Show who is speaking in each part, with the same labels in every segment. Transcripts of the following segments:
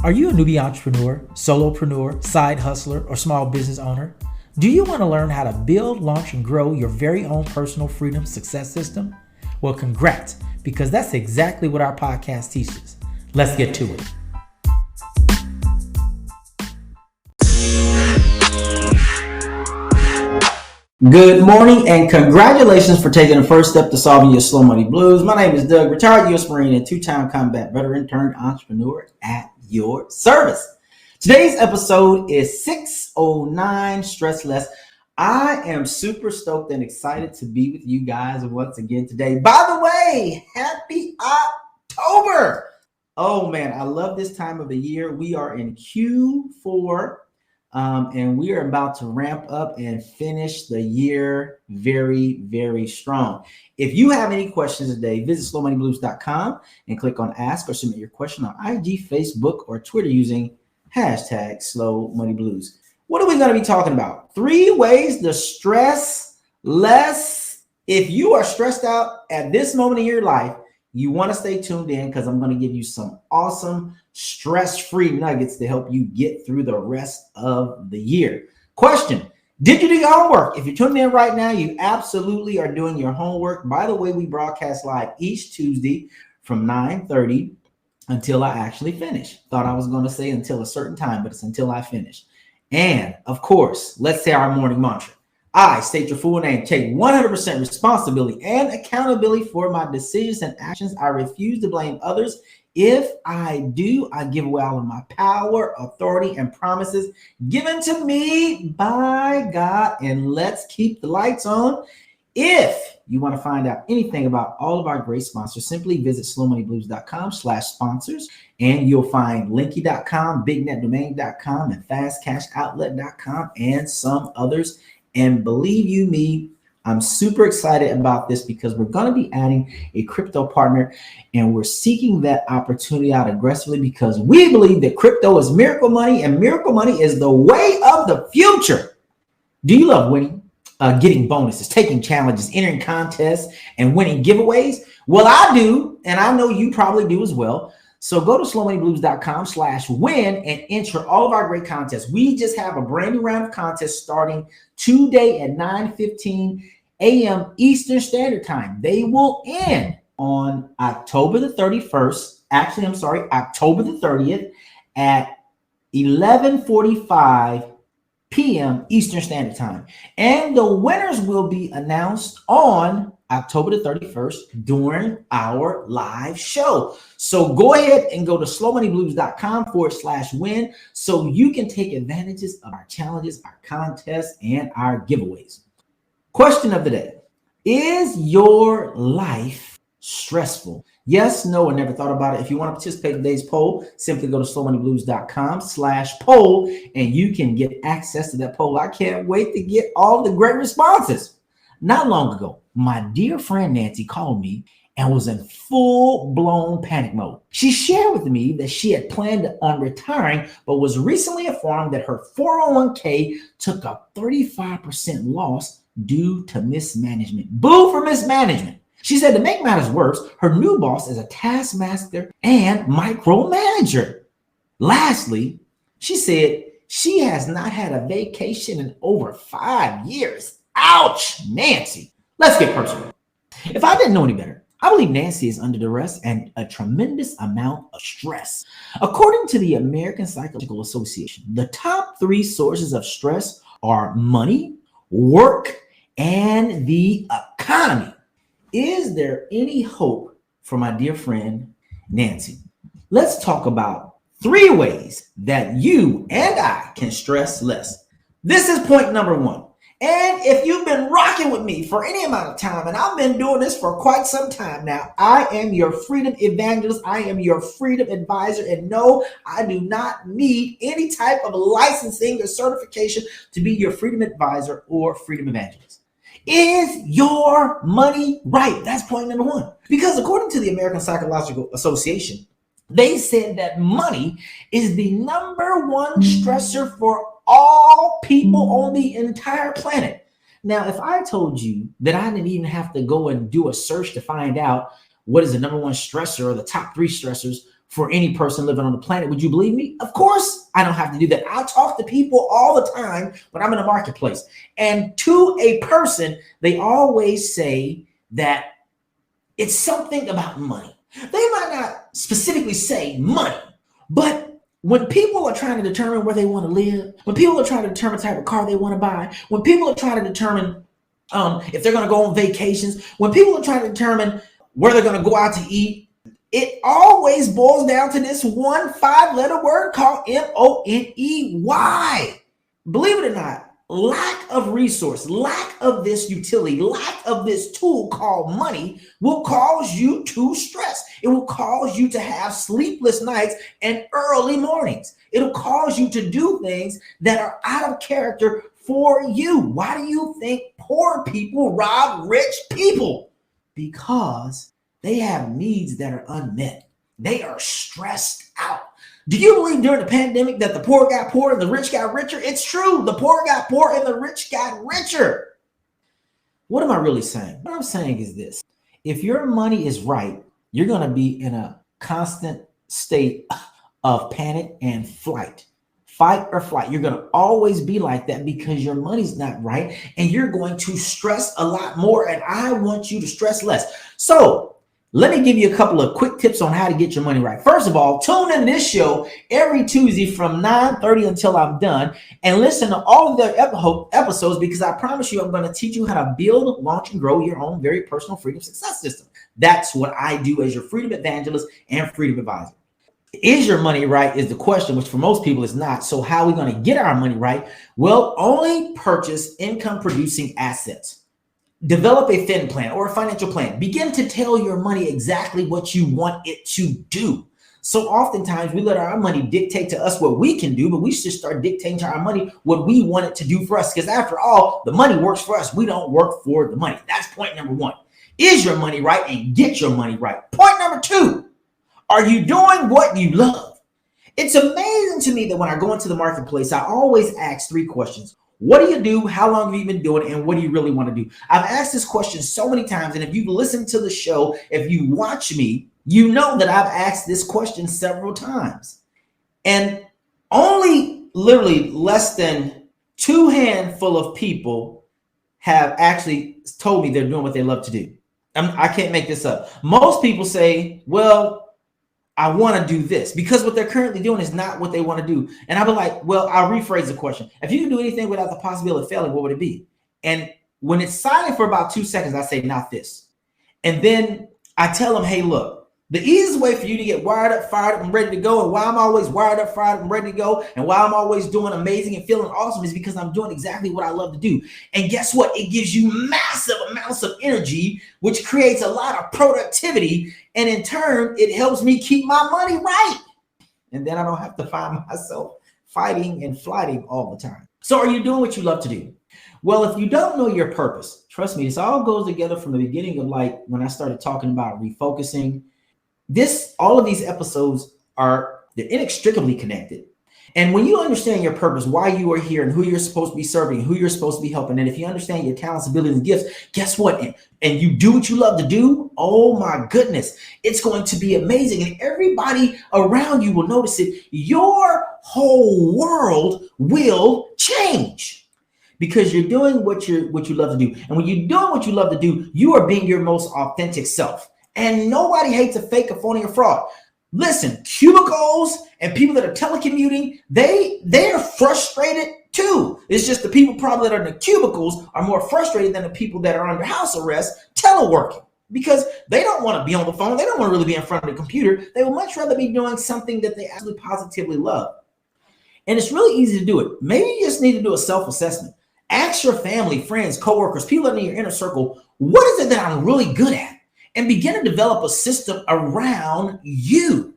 Speaker 1: Are you a newbie entrepreneur, solopreneur, side hustler, or small business owner? Do you want to learn how to build, launch, and grow your very own personal freedom success system? Well, congrats, because that's exactly what our podcast teaches. Let's get to it. Good morning and congratulations for taking the first step to solving your slow money blues. My name is Doug, retired U.S. Marine and two-time combat veteran turned entrepreneur at your service. Today's episode is 609 Stress Less. I am super stoked and excited to be with you guys once again today. By the way, happy October. Oh man, I love this time of the year. We are in Q4. And we are about to ramp up and finish the year very, very strong. If you have any questions today, visit slowmoneyblues.com and click on ask or submit your question on IG, Facebook, or Twitter using hashtag slowmoneyblues. What are we going to be talking about? 3 ways to stress less. If you are stressed out at this moment in your life, you want to stay tuned in because I'm going to give you some awesome stress-free nuggets to help you get through the rest of the year. Question: did you do your homework? If you're tuning in right now, you absolutely are doing your homework. By the way, we broadcast live each Tuesday from 9:30 until I actually finish. Thought I was going to say until a certain time, but it's until I finish. And of course, let's say our morning mantra. I state your full name, take 100% responsibility and accountability for my decisions and actions. I refuse to blame others. If I do, I give away all of my power, authority, and promises given to me by God. And let's keep the lights on. If you want to find out anything about all of our great sponsors, simply visit slowmoneyblues.com/sponsors, and you'll find linky.com, bignetdomain.com, and fastcashoutlet.com, and some others. And believe you me, I'm super excited about this because we're going to be adding a crypto partner, and we're seeking that opportunity out aggressively because we believe that crypto is miracle money, and miracle money is the way of the future. Do you love winning, getting bonuses, taking challenges, entering contests, and winning giveaways? Well, I do, and I know you probably do as well. So go to slowmoneyblues.com/win and enter all of our great contests. We just have a brand new round of contests starting today at 9:15 a.m. Eastern Standard Time. They will end on October the 31st. Actually, October the 30th at 11:45 p.m. Eastern Standard Time. And the winners will be announced on October the 31st during our live show. So go ahead and go to slowmoneyblues.com/win so you can take advantages of our challenges, our contests, and our giveaways. Question of the day: is your life stressful? Yes, no, or never thought about it. If you want to participate in today's poll, simply go to slowmoneyblues.com/poll and you can get access to that poll. I can't wait to get all the great responses. Not long ago, my dear friend Nancy called me and was in full-blown panic mode. She shared with me that she had planned on retiring, but was recently informed that her 401k took a 35% loss due to mismanagement. Boo for mismanagement. She said to make matters worse, her new boss is a taskmaster and micromanager. Lastly, she said she has not had a vacation in over 5 years. Ouch, Nancy. Let's get personal. If I didn't know any better, I believe Nancy is under duress and a tremendous amount of stress. According to the American Psychological Association, the top 3 sources of stress are money, work, and the economy. Is there any hope for my dear friend Nancy? Let's talk about 3 ways that you and I can stress less. This is point number 1. And if you've been rocking with me for any amount of time, and I've been doing this for quite some time now, I am your freedom evangelist. I am your freedom advisor. And no, I do not need any type of licensing or certification to be your freedom advisor or freedom evangelist. Is your money right? That's point number 1. Because according to the American Psychological Association, they said that money is the number 1 stressor for all people on the entire planet. Now, if I told you that I didn't even have to go and do a search to find out what is the number 1 stressor or the top 3 stressors for any person living on the planet. Would you believe me? Of course, I don't have to do that. I talk to people all the time when I'm in the marketplace. And to a person, they always say that it's something about money. They might not specifically say money, but when people are trying to determine where they want to live, when people are trying to determine the type of car they want to buy, when people are trying to determine if they're going to go on vacations, when people are trying to determine where they're going to go out to eat, it always boils down to this one 5-letter word called money. Believe it or not, lack of resource, lack of this utility, lack of this tool called money will cause you to stress. It will cause you to have sleepless nights and early mornings. It'll cause you to do things that are out of character for you. Why do you think poor people rob rich people? Because they have needs that are unmet. They are stressed out. Do you believe during the pandemic that the poor got poorer and the rich got richer? It's true. The poor got poor and the rich got richer. What am I really saying? What I'm saying is this. If your money is right, you're going to be in a constant state of panic and flight. Fight or flight. You're going to always be like that because your money's not right and you're going to stress a lot more. And I want you to stress less. So let me give you a couple of quick tips on how to get your money right. First of all, tune in to this show every Tuesday from 9:30 until I'm done and listen to all of the episodes because I promise you I'm going to teach you how to build, launch, and grow your own very personal freedom success system. That's what I do as your freedom evangelist and freedom advisor. Is your money right is the question, which for most people is not. So how are we going to get our money right? Well, only purchase income producing assets. Develop a fin plan or a financial plan. Begin to tell your money exactly what you want it to do. So oftentimes we let our money dictate to us what we can do, but we should start dictating to our money what we want it to do for us. Because after all, the money works for us. We don't work for the money. That's point number one. Is your money right and get your money right? Point number two, are you doing what you love? It's amazing to me that when I go into the marketplace, I always ask 3 questions. What do you do? How long have you been doing it? And what do you really want to do? I've asked this question so many times. And if you've listened to the show, if you watch me, you know that I've asked this question several times. And only literally less than 2 handful of people have actually told me they're doing what they love to do. I can't make this up. Most people say, well, I want to do this because what they're currently doing is not what they want to do. And I'll be like, well, I'll rephrase the question. If you can do anything without the possibility of failing, what would it be? And when it's silent for about 2 seconds, I say, not this. And then I tell them, hey, look, the easiest way for you to get wired up, fired up, and ready to go, and why I'm always wired up, fired up, and ready to go, and why I'm always doing amazing and feeling awesome is because I'm doing exactly what I love to do. And guess what? It gives you massive amounts of energy, which creates a lot of productivity. And in turn, it helps me keep my money right. And then I don't have to find myself fighting and flighting all the time. So are you doing what you love to do? Well, if you don't know your purpose, trust me, this all goes together from the beginning of like when I started talking about refocusing. All of these episodes they're inextricably connected. And when you understand your purpose, why you are here and who you're supposed to be serving, who you're supposed to be helping, and if you understand your talents, abilities, and gifts, guess what? And you do what you love to do, oh my goodness, it's going to be amazing. And everybody around you will notice it. Your whole world will change because you're doing what you love to do. And when you're doing what you love to do, you are being your most authentic self. And nobody hates a fake, a phony, or fraud. Listen, cubicles and people that are telecommuting, they're frustrated too. It's just the people probably that are in the cubicles are more frustrated than the people that are under house arrest teleworking because they don't want to be on the phone. They don't want to really be in front of the computer. They would much rather be doing something that they actually positively love. And it's really easy to do it. Maybe you just need to do a self-assessment. Ask your family, friends, coworkers, people in your inner circle, what is it that I'm really good at? And begin to develop a system around you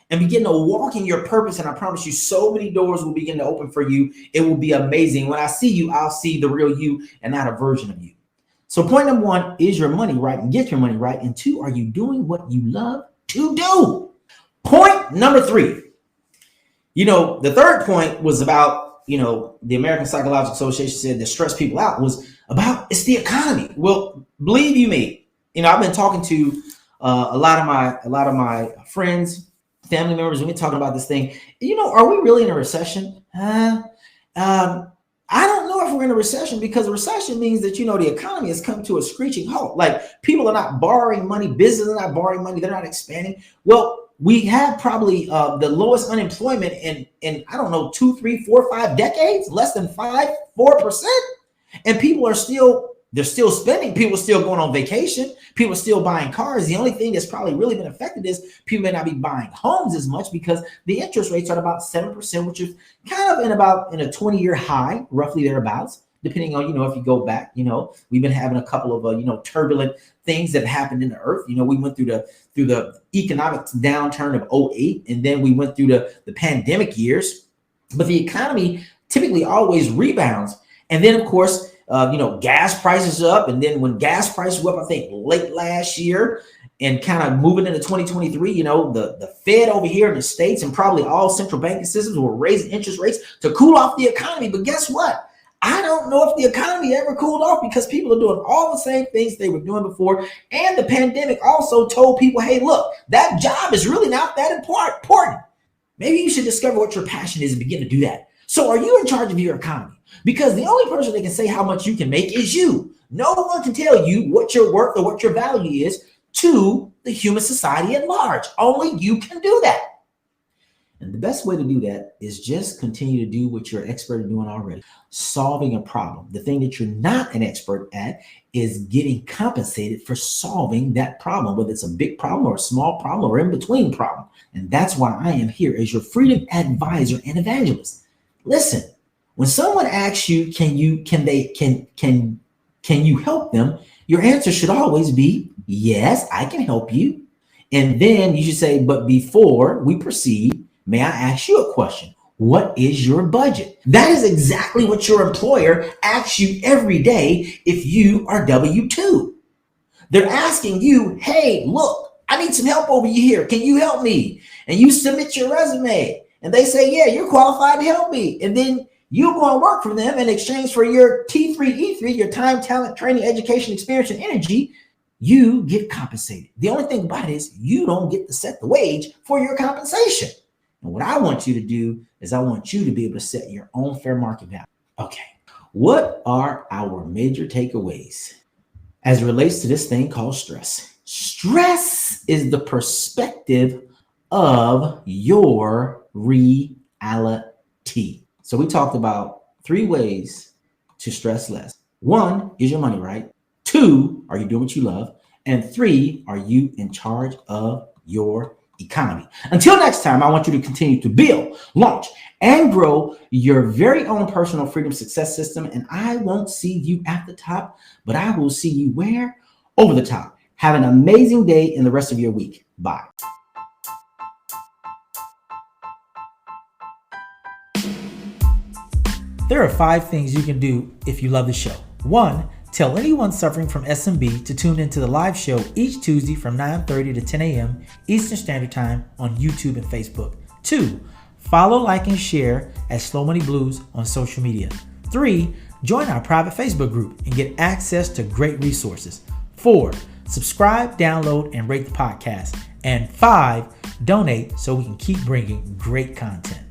Speaker 1: and begin to walk in your purpose. And I promise you, so many doors will begin to open for you. It will be amazing. When I see you, I'll see the real you and not a version of you. So point number 1, is your money right and get your money right? And 2, are you doing what you love to do? Point number 3. The third point was about, the American Psychological Association said that stress people out was about, it's the economy. Well, believe you me, I've been talking to a lot of my friends family members, when we're talking about this thing, are we really in a recession? I don't know if we're in a recession, because a recession means that, the economy has come to a screeching halt. Like, people are not borrowing money, businesses are not borrowing money, they're not expanding. Well, we have probably the lowest unemployment in I don't know, 2, 3, 4, 5 decades, less than 4%. And they're still spending. People are still going on vacation. People are still buying cars. The only thing that's probably really been affected is people may not be buying homes as much, because the interest rates are at about 7%, which is kind of in a 20-year high, roughly thereabouts, depending on, if you go back, we've been having a couple of, turbulent things that happened in the earth. We went through the economic downturn of '08, and then we went through the pandemic years. But the economy typically always rebounds. And then, of course, gas prices up. And then when gas prices were up, I think late last year, and kind of moving into 2023, the Fed over here in the States and probably all central banking systems were raising interest rates to cool off the economy. But guess what? I don't know if the economy ever cooled off, because people are doing all the same things they were doing before. And the pandemic also told people, hey, look, that job is really not that important. Maybe you should discover what your passion is and begin to do that. So are you in charge of your economy? Because the only person that can say how much you can make is you. No one can tell you what your worth or what your value is to the human society at large. Only you can do that. And the best way to do that is just continue to do what you're an expert at doing already, solving a problem. The thing that you're not an expert at is getting compensated for solving that problem, whether it's a big problem or a small problem or in between problem. And that's why I am here as your freedom advisor and evangelist. Listen, when someone asks you, can you help them? Your answer should always be, yes, I can help you. And then you should say, but before we proceed, may I ask you a question? What is your budget? That is exactly what your employer asks you every day if you are W-2. They're asking you, hey, look, I need some help over here. Can you help me? And you submit your resume and they say, yeah, you're qualified to help me. And then you go and work for them in exchange for your T3E3, your time, talent, training, education, experience, and energy. You get compensated. The only thing about it is you don't get to set the wage for your compensation. And what I want you to do is I want you to be able to set your own fair market value. Okay, what are our major takeaways as it relates to this thing called stress? Stress is the perspective of your reality. So we talked about 3 ways to stress less. 1, is your money right? 2, are you doing what you love? And 3, are you in charge of your economy? Until next time, I want you to continue to build, launch, and grow your very own personal freedom success system. And I won't see you at the top, but I will see you where? Over the top. Have an amazing day in the rest of your week. Bye.
Speaker 2: There are 5 things you can do if you love the show. 1, tell anyone suffering from SMB to tune into the live show each Tuesday from 9:30 to 10 a.m. Eastern Standard Time on YouTube and Facebook. 2, follow, like, and share at Slow Money Blues on social media. 3, join our private Facebook group and get access to great resources. 4, subscribe, download, and rate the podcast. And 5, donate so we can keep bringing great content.